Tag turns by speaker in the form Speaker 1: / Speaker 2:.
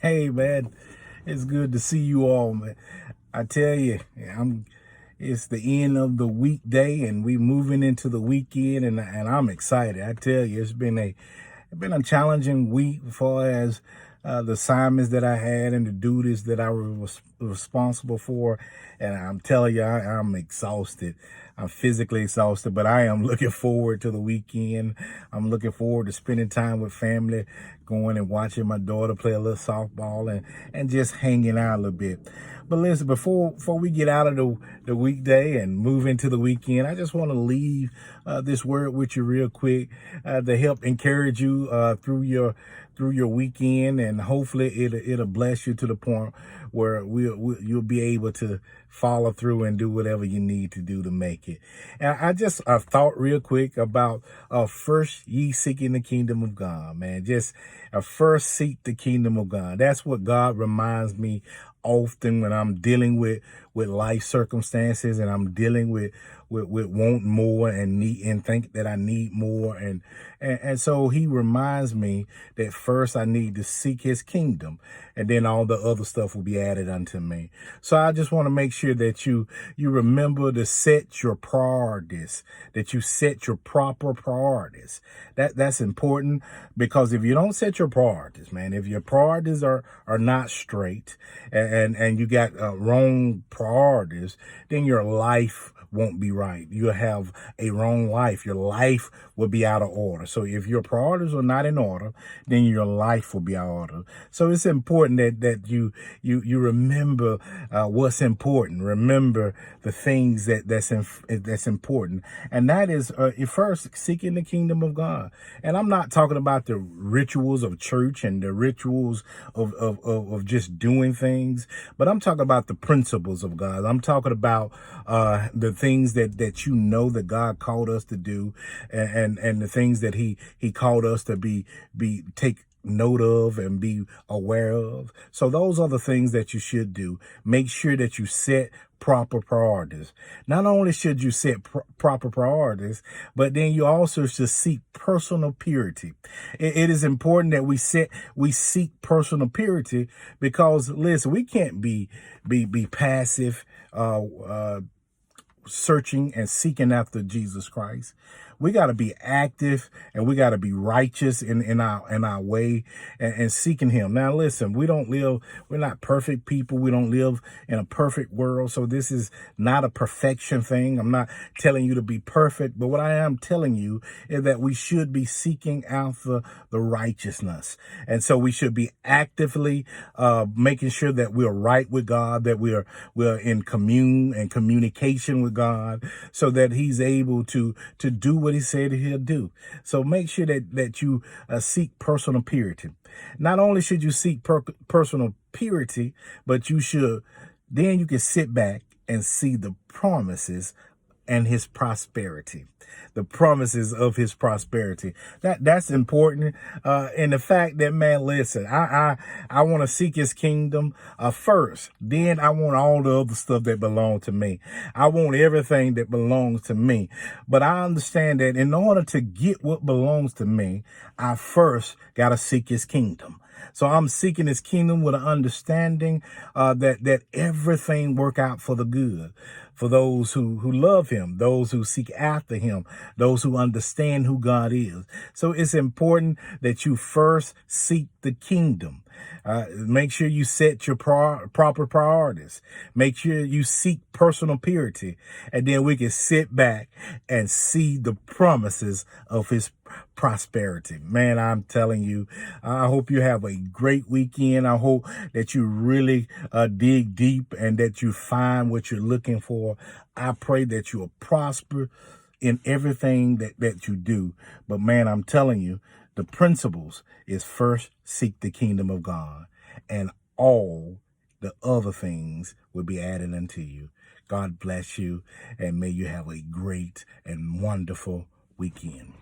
Speaker 1: Hey man, it's good to see you all, man. I tell you, it's the end of the weekday and we moving into the weekend and I'm excited. I tell you, it's been a challenging week as far as the assignments that I had and the duties that I was responsible for. And I'm telling you, I'm exhausted. I'm physically exhausted, but I am looking forward to the weekend. I'm looking forward to spending time with family, going and watching my daughter play a little softball and just hanging out a little bit. But listen, before we get out of the weekday and move into the weekend, I just want to leave this word with you real quick to help encourage you through your weekend, and hopefully it'll bless you to the point where you'll be able to follow through and do whatever you need to do to make it. And I just thought real quick about first ye seeking the kingdom of God, man. Just first seek the kingdom of God. That's what God reminds me often when I'm dealing with life circumstances and I'm dealing with wanting more and need and think that I need more, and so he reminds me that first I need to seek his kingdom, and then all the other stuff will be added unto me. So I just want to make sure that you remember to set your priorities, that you set your proper priorities. That's important, because if you don't set your priorities, man, if your priorities are not straight and you got wrong priorities, then your life won't be right. You'll have a wrong life. Your life will be out of order. So if your priorities are not in order, then your life will be out of order. So it's important that you remember what's important. Remember the things that's important, and that is first seeking the kingdom of God. And I'm not talking about the rituals of church and the rituals of just doing things, but I'm talking about the principles of God. I'm talking about the things that you know that God called us to do, and the things that he called us to be take note of and be aware of. So those are the things that you should do. Make sure that you set proper priorities. Not only should you set proper priorities, but then you also should seek personal purity. It is important that we seek personal purity, because listen, we can't be passive, searching and seeking after Jesus Christ. We got to be active and we got to be righteous in our way, and seeking him. Now, listen, we're not perfect people. We don't live in a perfect world. So this is not a perfection thing. I'm not telling you to be perfect, but what I am telling you is that we should be seeking after the righteousness. And so we should be actively making sure that we're right with God, that we're in communication with God, so that he's able to do what he said he'll do. So make sure that you seek personal purity. Not only should you seek personal purity, but you can sit back and see the promises and his prosperity, the promises of his prosperity. That's important. And the fact that, man, listen, I want to seek his kingdom first. Then I want all the other stuff that belong to me. I want everything that belongs to me. But I understand that in order to get what belongs to me, I first got to seek his kingdom. So I'm seeking his kingdom with an understanding that everything work out for the good, for those who love him, those who seek after him, those who understand who God is. So it's important that you first seek the kingdom. Make sure you set your proper priorities. Make sure you seek personal purity. And then we can sit back and see the promises of his prosperity. Man, I'm telling you, I hope you have a great weekend. I hope that you really dig deep and that you find what you're looking for. I pray that you will prosper in everything that you do. But man, I'm telling you, the principles is first seek the kingdom of God, and all the other things will be added unto you. God bless you, and may you have a great and wonderful weekend.